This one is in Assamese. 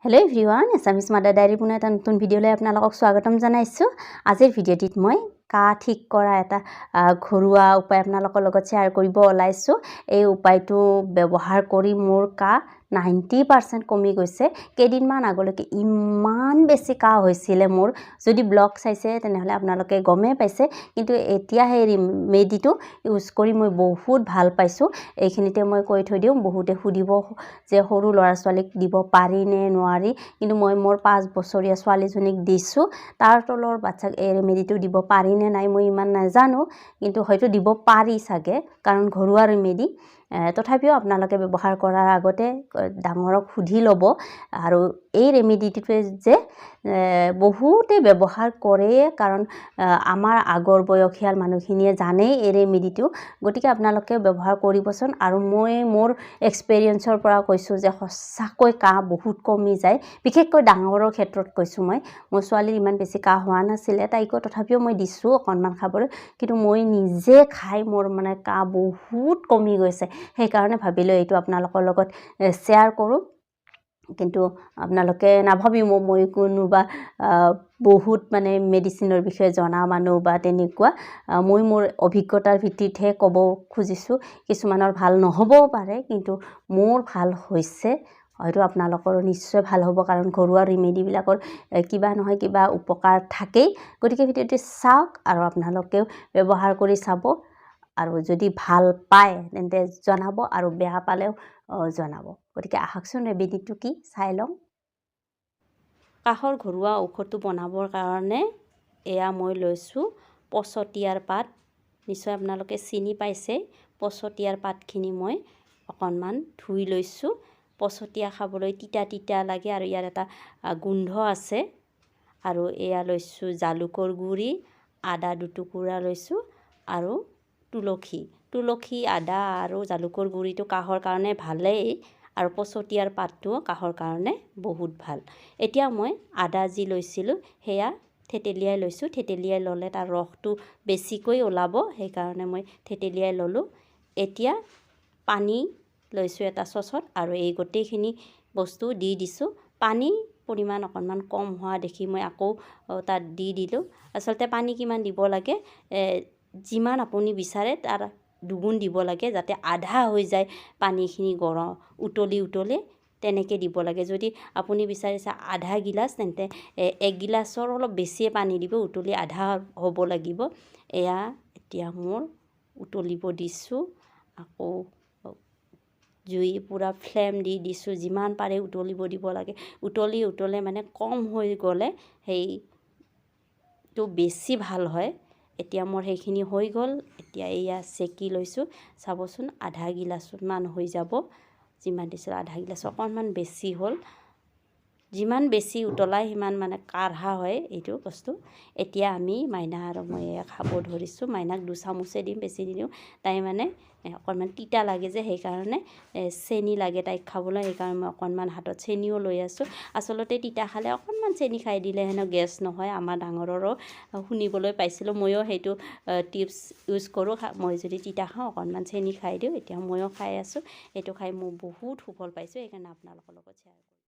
Hello everyone, Assamese Mother Diary পুনৰ এটা নতুন ভিডিঅ'লৈ আপোনালোকক স্বাগতম জনাইছো। আজিৰ ভিডিঅ'টিত মই কা ঠিক কৰা এটা ঘৰুৱা উপায় আপোনালোকৰ লগত শ্বেয়াৰ কৰিব ওলাইছো। এই উপায়টো ব্যৱহাৰ কৰি মোৰ কা 90% কমি গৈছে। কেইদিনমান আগলৈকে ইমান বেছি কা হৈছিলে মোৰ। যদি ব্লগ চাইছে তেনেহলে আপোনালোকে গমে পাইছে, কিন্তু এতিয়া এই ৰেমেডিটো ইউজ কৰি মই বহুত ভাল পাইছো। এইখিনিতে মই কৈ থৈ দিওঁ, বহুতে সুধিব যে সৰু ল'ৰা ছোৱালীক দিব পাৰি নে নোৱাৰি, কিন্তু মই মোৰ 5 বছৰীয়া ছোৱালীজনীক দিছো। তাৰ তলৰ বাচ্চাক এই ৰেমেডিটো দিব পাৰি নে নাই মই ইমান নাজানো, কিন্তু হয়তো দিব পাৰি চাগে, কাৰণ ঘৰুৱা ৰেমেডি। তথাপিও আপোনালোকে ব্যৱহাৰ কৰাৰ আগতে ডাঙৰক সুধি ল'ব। আৰু এই ৰেমেডিটোৱে যে বহুতে ব্যৱহাৰ কৰে, কাৰণ আমাৰ আগৰ বয়সীয়াল মানুহখিনিয়ে জানেই এই ৰেমেডিটো। গতিকে আপোনালোকে ব্যৱহাৰ কৰিবচোন। আৰু মই মোৰ এক্সপেৰিয়েঞ্চৰ পৰা কৈছোঁ যে সঁচাকৈ কাহ বহুত কমি যায়। বিশেষকৈ ডাঙৰৰ ক্ষেত্ৰত কৈছোঁ মই। মোৰ ছোৱালীৰ ইমান বেছি কাহ হোৱা নাছিলে, তাইকো তথাপিও মই দিছোঁ অকণমান খাবলৈ, কিন্তু মই নিজে খাই মোৰ মানে কাহ বহুত কমি গৈছে। সেইকাৰণে ভাবিলোঁ এইটো আপোনালোকৰ লগত শ্বেয়াৰ কৰোঁ। কিন্তু আপোনালোকে নাভাবিব মই কোনোবা বহুত মানে মেডিচিনৰ বিষয়ে জনা মানুহ বা তেনেকুৱা। মই মোৰ অভিজ্ঞতাৰ ভিত্তিতহে ক'ব খুজিছোঁ। কিছুমানৰ ভাল নহ'বও পাৰে, কিন্তু মোৰ ভাল হৈছে। হয়তো আপোনালোকৰো নিশ্চয় ভাল হ'ব, কাৰণ ঘৰুৱা ৰেমেডিবিলাকৰ কিবা নহয় কিবা উপকাৰ থাকেই। গতিকে ভিডিঅ'টো চাওক আৰু আপোনালোকেও ব্যৱহাৰ কৰি চাব। আৰু যদি ভাল পায় তেন্তে জনাব, আৰু বেয়া পালেও জনাব। গতিকে আহকচোন ৰেমেডিটো কি চাই লওঁ। কাহৰ ঘৰুৱা ঔষধটো বনাবৰ কাৰণে এয়া মই লৈছোঁ পচতীয়াৰ পাত। নিশ্চয় আপোনালোকে চিনি পাইছে। পচতীয়াৰ পাতখিনি মই অকণমান ধুই লৈছোঁ। পচতীয়া খাবলৈ তিতা তিতা লাগে, আৰু ইয়াৰ এটা গোন্ধ আছে। আৰু এয়া লৈছোঁ জালুকৰ গুড়ি, আদা 2 টুকুৰা লৈছোঁ, আৰু তুলসী, আদা আৰু জালুকৰ গুড়িটো কাহৰ কাৰণে ভালেই, আৰু পচতীয়াৰ পাতটো কাহৰ কাৰণে বহুত ভাল। এতিয়া মই আদা যি লৈছিলোঁ সেয়া থেতেলিয়াই লৈছোঁ। থেতেলিয়াই ল'লে তাৰ ৰসটো বেছিকৈ ওলাব, সেইকাৰণে মই থেতেলিয়াই ল'লোঁ। এতিয়া পানী লৈছোঁ এটা চচত, আৰু এই গোটেইখিনি বস্তু দি দিছোঁ। পানী পৰিমাণ অকণমান কম হোৱা দেখি মই আকৌ তাত দি দিলোঁ। আচলতে পানী কিমান দিব লাগে, যিমান আপুনি বিচাৰে তাৰ দুগুণ দিব লাগে, যাতে আধা হৈ যায় পানীখিনি গৰম উতলি তেনেকৈ দিব লাগে। যদি আপুনি বিচাৰিছে আধা গিলাচ, তেন্তে 1 গিলাচৰ অলপ বেছিয়ে পানী দিব, উতলি আধা হ'ব লাগিব। এয়া এতিয়া মোৰ উতলিব দিছোঁ। আকৌ জুই পূৰা ফ্লেম দি দিছোঁ, যিমান পাৰে উতলিব দিব লাগে। উতলে মানে কম হৈ গ'লে সেইটো বেছি ভাল হয়। এতিয়া মোৰ সেইখিনি হৈ গ'ল। এতিয়া এয়া চেকি লৈছোঁ। চাবচোন আধা গিলাচমান হৈ যাব। যিমান দিছিলোঁ আধা গিলাচ, অকণমান বেছি হ'ল। যিমান বেছি উতলাই সিমান মানে কাঢ়া হয় এইটো বস্তু। এতিয়া আমি মাইনা আৰু মই খাব ধৰিছোঁ। মাইনাক 2 চামুচে দিম, বেছি নিদিওঁ। তাই মানে অকণমান তিতা লাগে যে, সেইকাৰণে চেনি লাগে তাইক খাবলৈ। সেইকাৰণে মই অকণমান হাতত চেনিও লৈ আছোঁ। আচলতে তিতা খালে অকণমান চেনি খাই দিলে হেনো গেছ নহয়। আমাৰ ডাঙৰৰো শুনিবলৈ পাইছিলোঁ। ময়ো সেইটো টিপছ ইউজ কৰোঁ। মই যদি তিতা খাওঁ অকণমান চেনি খাই দিওঁ। এতিয়া ময়ো খাই আছোঁ। এইটো খাই মই বহুত সুফল পাইছোঁ, সেইকাৰণে আপোনালোকৰ লগত শ্বেয়াৰ কৰোঁ।